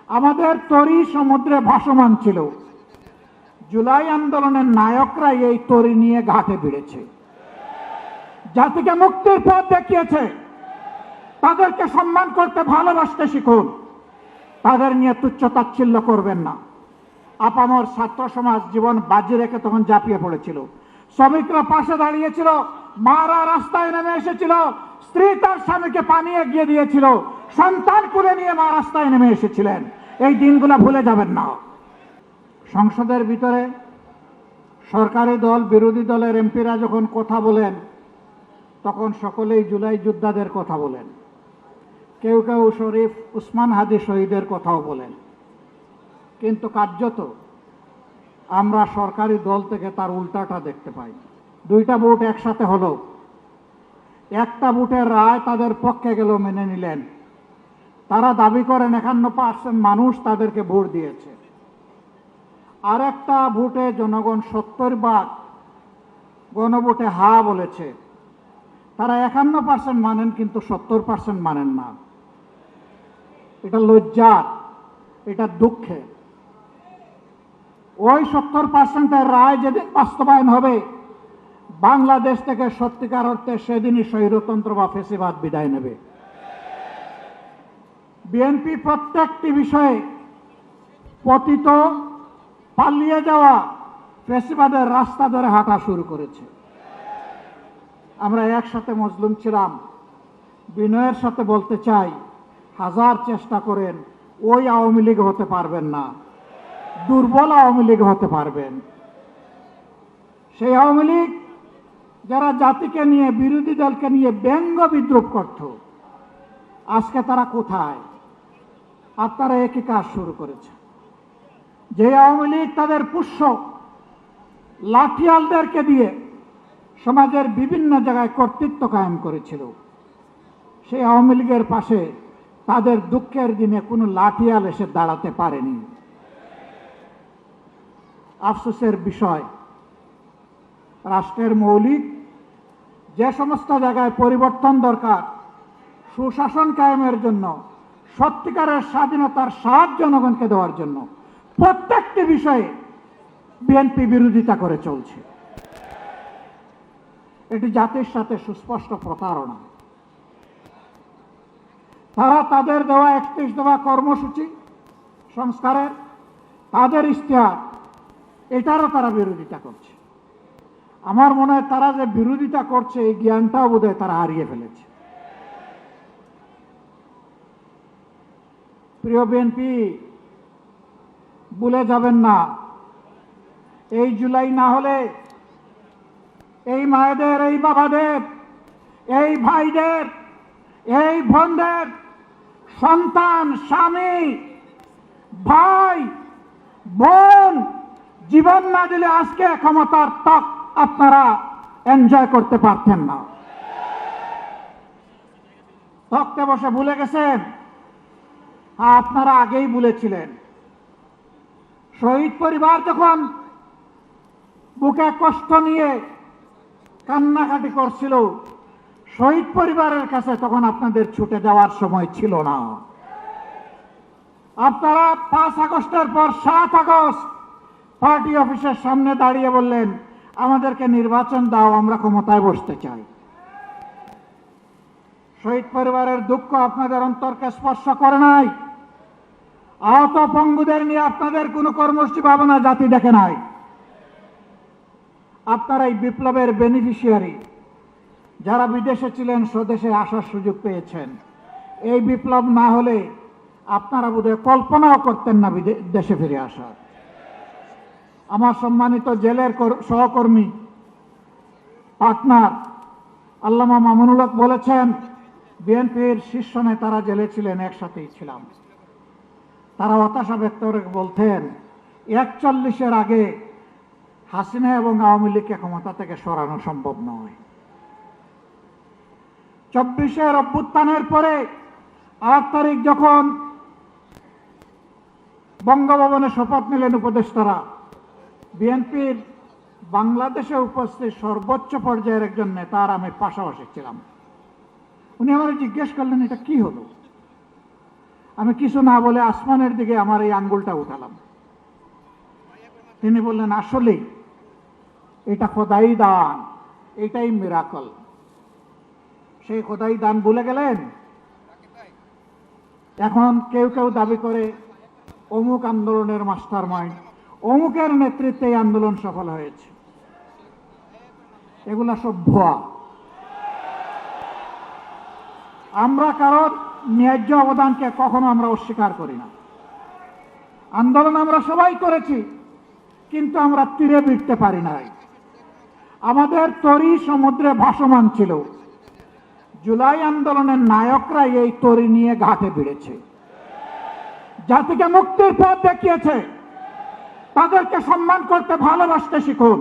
আমাদের তরি সমুদ্রে ভাসমান ছিল। জুলাই আন্দোলনের নায়করা এই তরি নিয়ে ঘাটে ভিড়েছে, জাতিকে মুক্তির পথ দেখিয়েছে। তাদেরকে সম্মান করতে, ভালোবাসতে শিখুন। তাদের নিয়ে তুচ্ছ তাচ্ছিল্য করবেন না। আপামর ছাত্র সমাজ জীবন বাজি রেখে তখন ঝাঁপিয়ে পড়েছিল। শ্রমিকরা পাশে দাঁড়িয়েছিল, মারা রাস্তায় নেমে এসেছিল, স্ত্রী তার স্বামীকে পানি এগিয়ে দিয়েছিল, সন্তান কুলে নিয়ে মা রাস্তায় নেমে এসেছিলেন। এই দিনগুলো ভুলে যাবেন না। সংসদের ভিতরে সরকারি দল বিরোধী দলের এমপিরা যখন কথা বলেন, তখন সকলেই জুলাই যোদ্ধাদের কথা বলেন। কেউ কেউ শরীফ উসমান হাদি শহীদের কথাও বলেন, কিন্তু কার্যত আমরা সরকারি দল থেকে তার উল্টাটা দেখতে পাই। দুইটা ভোট একসাথে হলো, একটা ভোটের রায় তাদের পক্ষে গেল, মেনে নিলেন। তারা দাবি করেন 51% মানুষ তাদেরকে ভোট দিয়েছে। আর একটা ভোটে জনগণ 70% গণভোটে হা বলেছে। তারা 51% মানেন, কিন্তু 70% মানেন না। এটা লজ্জার, এটা দুঃখের। ওই 70%-এর রায় যেদিন বাস্তবায়ন হবে, বাংলাদেশ থেকে সত্যিকার অর্থে সেদিনই স্বৈরতন্ত্র বা ফ্যাসিবাদ বিদায় নেবে। বিএনপি প্রত্যেকটি বিষয়ে পতিত, পালিয়ে যাওয়া ফ্যাসিবাদের রাস্তা ধরে হাঁটা শুরু করেছে। আমরা একসাথে মজলুম ছিলাম। বিনয়ের সাথে বলতে চাই, হাজার চেষ্টা করেন ওই আওয়ামী লীগ হতে পারবেন না, দুর্বল আওয়ামী লীগ হতে পারবেন। সেই আওয়ামী লীগ যারা জাতিকে নিয়ে, বিরোধী দলকে নিয়ে ব্যঙ্গ বিদ্রুপ করত, আজকে তারা কোথায়? আপনারা একই কাজ শুরু করেছে। যে আওয়ামী লীগ তাদের পুষ্য লাঠিয়ালদেরকে দিয়ে সমাজের বিভিন্ন জায়গায় কর্তৃত্ব কায়েম করেছিল, সেই আওয়ামী লীগের পাশে তাদের দুঃখের দিনে কোনো লাঠিয়াল এসে দাঁড়াতে পারেনি। আফসোসের বিষয়, রাষ্ট্রের মৌলিক যে সমস্ত জায়গায় পরিবর্তন দরকার, সুশাসন কায়েমের জন্য, সত্যিকারের স্বাধীনতার স্বাদ জনগণকে দেওয়ার জন্য, প্রত্যেকটি বিষয়ে বিএনপি বিরোধিতা করে চলছে। এটি জাতির সাথে সুস্পষ্ট প্রতারণা। তারা তাদের দেওয়া 31 দফা কর্মসূচি সংস্কারের, তাদের ইশতেহার, এটারও তারা বিরোধিতা করছে। আমার মনে হয় তারা যে বিরোধিতা করছে, এই জ্ঞানটাও বোধহয় তারা হারিয়ে ফেলেছে। প্রিয় বিএনপি, ভুলে যাবেন না, এই জুলাই না হলে এই মায়েদের, এই বাবাদের, এই ভাইদের, এই বোনদের সন্তান, স্বামী, ভাই, বোন জীবন না দিলে আজকে ক্ষমতার তক আপনারা এনজয় করতে পারতেন না। তকতে বসে ভুলে গেছেন? আপনারা আগেই ভুলেছিলেন। শহীদ পরিবার যখন বুকে কষ্ট নিয়ে কান্নাকাটি করছিল, শহীদ পরিবারের কাছে তখন আপনাদের ছুটে যাওয়ার সময় ছিল না। আপনারা 5 আগস্টের পর 7 আগস্ট পার্টি অফিসের সামনে দাঁড়িয়ে বললেন, আমাদেরকে নির্বাচন দাও, আমরা ক্ষমতায় বসতে চাই। শহীদ পরিবারের দুঃখ আপনাদের অন্তরকে স্পর্শ করে নাই। আহত পঙ্গুদের নিয়ে আপনাদের কোনো কর্মসূচি ভাবনা জাতি দেখে নাই। আপনারা এই বিপ্লবের বেনিফিশিয়ারি, যারা বিদেশে ছিলেন স্বদেশে আসার সুযোগ পেয়েছেন। এই বিপ্লব না হলে আপনারা বোধহয় কল্পনাও করতেন না দেশে ফিরে আসার। আমার সম্মানিত জেলের সহকর্মী পার্টনার আল্লামা মামুনুল হক বলেছেন, বিএনপির শীর্ষ নেতারা জেলে ছিলেন, একসাথেই ছিলাম। তারা হতাশা ব্যক্ত করে বলতেন, 41-এর আগে হাসিনা এবং আওয়ামী লীগকে ক্ষমতা থেকে সরানো সম্ভব নয়। 24-এর অভ্যুত্থানের পরে 8 তারিখ যখন বঙ্গভবনে শপথ নিলেন উপদেষ্টারা, বিএনপির বাংলাদেশে উপস্থিত সর্বোচ্চ পর্যায়ের একজন নেতার আমি পাশাপাশি ছিলাম। উনি আমার জিজ্ঞেস করলেন, এটা কি হলো? আমি কিছু না বলে আসমানের দিকে আমার এই আঙ্গুলটা উঠালাম। তিনি বললেন, আসলে এটা খোদাই দান, এটাই মিরাকল। সেই খোদাই দান ভুলে গেলেন। এখন কেউ কেউ দাবি করে অমুক আন্দোলনের মাস্টার মাইন্ড, অমুকের নেতৃত্বে এই আন্দোলন সফল হয়েছে। এগুলা সব ভুয়া। আমরা কারোর ন্যায্য অবদানকে কখনো আমরা অস্বীকার করি না। আন্দোলন আমরা সবাই করেছি, কিন্তু আমরা তীরে ভিড়তে পারি নাই। আমাদের তরি সমুদ্রে ভাসমান ছিল। জুলাই আন্দোলনের নায়করা এই তরি নিয়ে ঘাটে ভিড়েছে, জাতিকে মুক্তির পথ দেখিয়েছে। তাদেরকে সম্মান করতে, ভালোবাসতে শিখুন।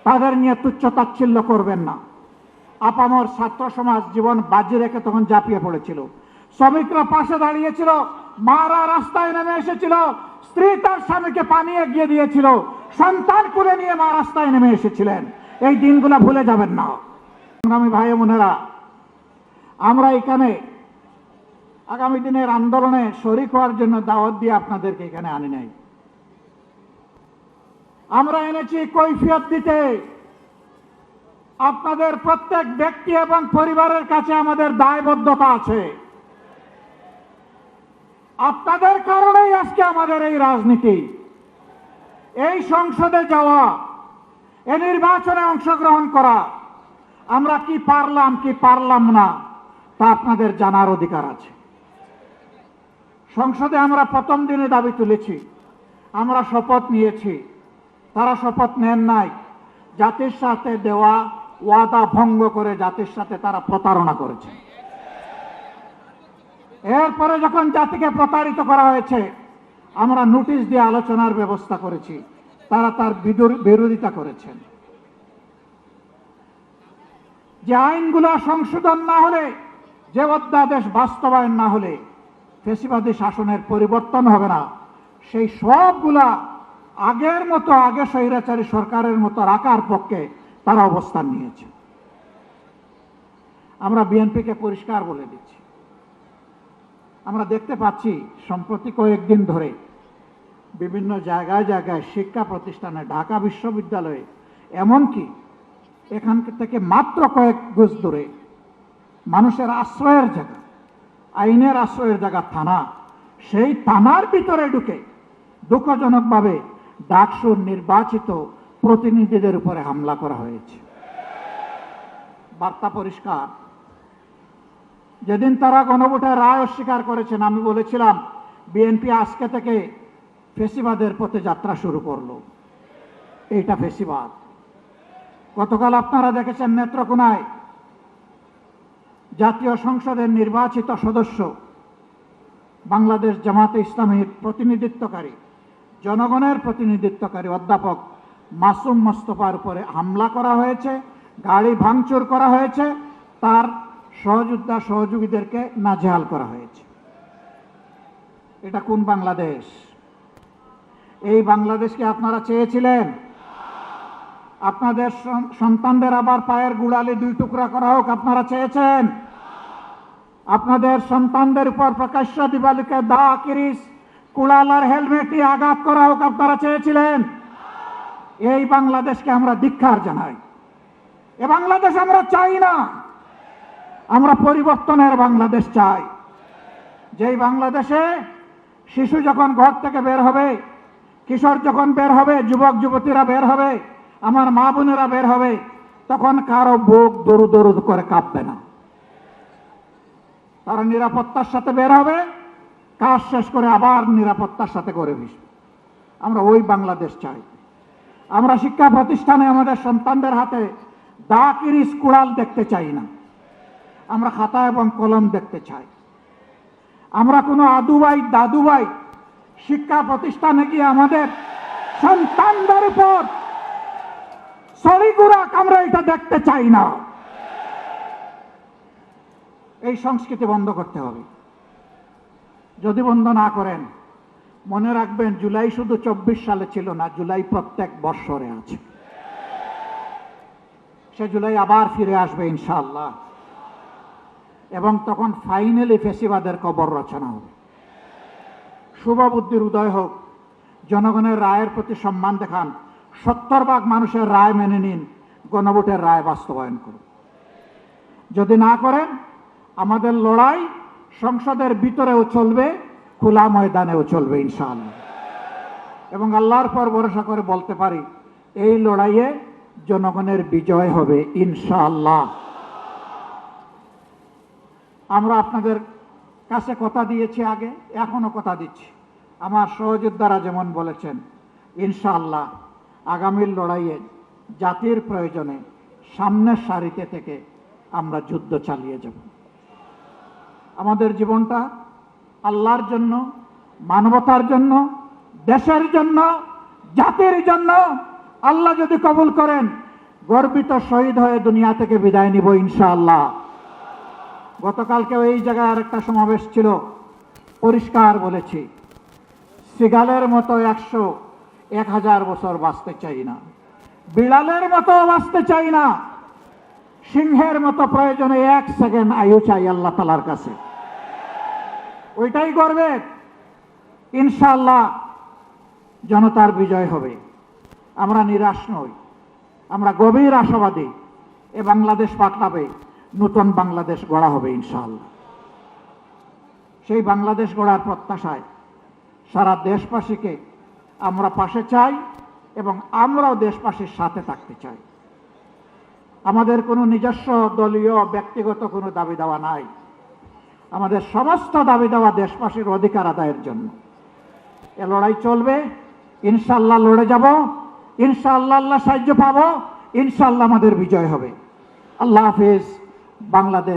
তাদের নিয়ে তুচ্ছ তাচ্ছিল্য করবেন না। আপামর ছাত্র সমাজ জীবন বাজি রেখে তখন ঝাঁপিয়ে পড়েছিল। শ্রমিকরা পাশে দাঁড়িয়েছিল, মারা রাস্তায় নেমে এসেছিল, স্ত্রী তার স্বামীকে পানি এগিয়ে দিয়েছিল, সন্তান কুলে নিয়ে মা রাস্তায় নেমে এসেছিলেন। এই দিনগুলো ভুলে যাবেন না। সংগ্রামী ভাই বোনেরা, আমরা এখানে আগামী দিনের আন্দোলনে শরিক হওয়ার জন্য দাওয়াত দিয়ে আপনাদেরকে এখানে আনি নাই। আমরা এনেছি কৈফিয়ত দিতে। আপনাদের প্রত্যেক ব্যক্তি এবং পরিবারের কাছে আমাদের দায়বদ্ধতা আছে। আপনাদের কারণেই আজকে আমাদের এই রাজনীতি, এই সংসদে যাওয়া, এই নির্বাচনে অংশগ্রহণ করা। আমরা কি পারলাম কি পারলাম না তা আপনাদের জানার অধিকার আছে। সংসদে আমরা প্রথম দিনে দাবি তুলেছি, আমরা শপথ নিয়েছি। তারা শপথ নেন নাই। জাতির সাথে দেওয়া ওয়াদা ভঙ্গ করে জাতির সাথে তারা প্রতারণা করেছে। এরপরে যখন জাতিকে প্রতারিত করা হয়েছে, আমরা নোটিশ দিয়ে আলোচনার ব্যবস্থা করেছি, তারা তার বিরোধিতা করেছেন। যে আইনগুলো সংশোধন না হলে, যে অধ্যাদেশ বাস্তবায়ন না হলে ফ্যাসিবাদী শাসনের পরিবর্তন হবে না, সেই সবগুলা আগের মতো, আগে স্বৈরাচারী সরকারের মতো রাখার পক্ষে তারা অবস্থান নিয়েছে। আমরা বিএনপিকে পরিষ্কার বলে দিচ্ছি, আমরা দেখতে পাচ্ছি সম্প্রতি কয়েকদিন ধরে বিভিন্ন জায়গায় জায়গায় শিক্ষা প্রতিষ্ঠানে, ঢাকা বিশ্ববিদ্যালয়ে, এমনকি এখান থেকে মাত্র কয়েক গজ দূরে মানুষের আশ্রয়ের জায়গা, আইনের আশ্রয়ের জায়গা থানা, সেই থানার ভিতরে ঢুকে দুঃখজনকভাবে ডাকসুর নির্বাচিত প্রতিনিধিদের উপরে হামলা করা হয়েছে। বার্তা পরিষ্কার। যেদিন তারা গণভোটের রায় অস্বীকার করেছেন, আমি বলেছিলাম বিএনপি আজকে থেকে ফ্যাসিবাদের পথে যাত্রা শুরু করলো। এইটা ফ্যাসিবাদ। গতকাল আপনারা দেখেছেন নেত্রকোনায় জাতীয় সংসদের নির্বাচিত সদস্য, বাংলাদেশ জামাতে ইসলামীর প্রতিনিধিত্বকারী, জনগণের প্রতিনিধিত্বকারী অধ্যাপক মাসুম মোস্তফার উপরে হামলা করা হয়েছে, গাড়ি ভাঙচুর করা হয়েছে, তার সহযোদ্ধা সহযোগীদেরকে নাজেহাল করা হয়েছে। এটা কোন বাংলাদেশ? এই বাংলাদেশকে আপনারা চেয়েছিলেন? আপনাদের সন্তানদের আবার পায়ের গুড়ালি দুই টুকরা করা হোক আপনারা চেয়েছেন? আপনাদের সন্তানদের উপর প্রকাশ্য দিবালিকে দা, কিরিস, কুড়ালার হেলমেট দিয়ে আঘাত করা হোক আপনারা চেয়েছিলেন? এই বাংলাদেশকে আমরা ধিক্কার জানাই। এ বাংলাদেশ আমরা চাই না। আমরা পরিবর্তনের বাংলাদেশ চাই, যেই বাংলাদেশে শিশু যখন ঘর থেকে বের হবে, কিশোর যখন বের হবে, যুবক যুবতীরা বের হবে, আমার মা বোনেরা বের হবে, তখন কারো বুক দরু দরু করে কাঁপবে না। তারা নিরাপত্তার সাথে বের হবে, কাজ শেষ করে আবার নিরাপত্তার সাথে করে বসবে। আমরা ওই বাংলাদেশ চাই। আমরা শিক্ষা প্রতিষ্ঠানে আমাদের সন্তানদের হাতে দা, কিরিস, কুড়াল দেখতে চাই না। আমরা খাতা এবং কলম দেখতে চাই। আমরা কোনো আদুবাই দাদুবাই শিক্ষা প্রতিষ্ঠানে গিয়ে আমাদের সন্তানদের উপর সরিগুড়াক আমরা এটা দেখতে চাই না। এই সংস্কৃতি বন্ধ করতে হবে। যদি বন্ধ না করেন, মনে রাখবেন জুলাই শুধু 24 সালে ছিল না, জুলাই প্রত্যেক বৎসরে আছে। সে জুলাই আবার ফিরে আসবে ইনশাআল্লাহ, এবং তখন ফাইনালি ফ্যাসিবাদের কবর রচনা হবে। শুভবুদ্ধির উদয় হোক, জনগণের রায়ের প্রতি সম্মান দেখান, 70% মানুষের রায় মেনে নিন, গণভোটের রায় বাস্তবায়ন করুন। যদি না করেন, আমাদের লড়াই সংসদের ভিতরেও চলবে, খোলা ময়দানেও চলবে ইনশাআল্লাহ। এবং আল্লাহর পর ভরসা করে বলতে পারি, এই লড়াইয়ে জনগণের বিজয় হবে ইনশাআল্লাহ। আমরা আপনাদের কাছে কথা দিয়েছি আগে, এখনো কথা দিচ্ছি। আমার সহযোদ্ধারা যেমন বলেছেন, ইনশাআল্লাহ আগামীর লড়াইয়ে জাতির প্রয়োজনে সামনের সারিতে থেকে আমরা যুদ্ধ চালিয়ে যাব। আমাদের জীবনটা আল্লাহর জন্য, মানবতার জন্য, দেশের জন্য, জাতির জন্য। আল্লাহ যদি কবুল করেন, গর্বিত শহীদ হয়ে দুনিয়া থেকে বিদায় নিব ইনশাআল্লাহ। গতকালকে এই জায়গায় আরেকটা সমাবেশ ছিল, পরিষ্কার বলেছি, সিগালের মতো 100-1000 বছর বাঁচতে চাই না, বিড়ালের মতো বাঁচতে চাই না, সিংহের মতো প্রয়োজনে 1 সেকেন্ড আয়ু চাই আল্লাহ তাআলার কাছে। ওইটাই করবে ইনশাআল্লাহ, জনতার বিজয় হবে। আমরা নিরাশ নই, আমরা গভীর আশাবাদী। এ বাংলাদেশ পাল্টাবে, নতুন বাংলাদেশ গড়া হবে ইনশাআল্লাহ। সেই বাংলাদেশ গড়ার প্রত্যাশায় সারা দেশবাসীকে আমরা পাশে চাই এবং আমরাও দেশবাসীর সাথে থাকতে চাই। আমাদের কোনো নিজস্ব দলীয় ব্যক্তিগত কোনো দাবি দাওয়া নাই। আমাদের সমস্ত দাবি দাওয়া দেশবাসীর অধিকার আদায়ের জন্য। এ লড়াই চলবে ইনশাআল্লাহ, লড়ে যাব ইনশাআল্লাহ, আল্লাহ সাহায্য পাবো ইনশাআল্লাহ, আমাদের বিজয় হবে। আল্লাহ হাফেজ। বাংলাদেশ।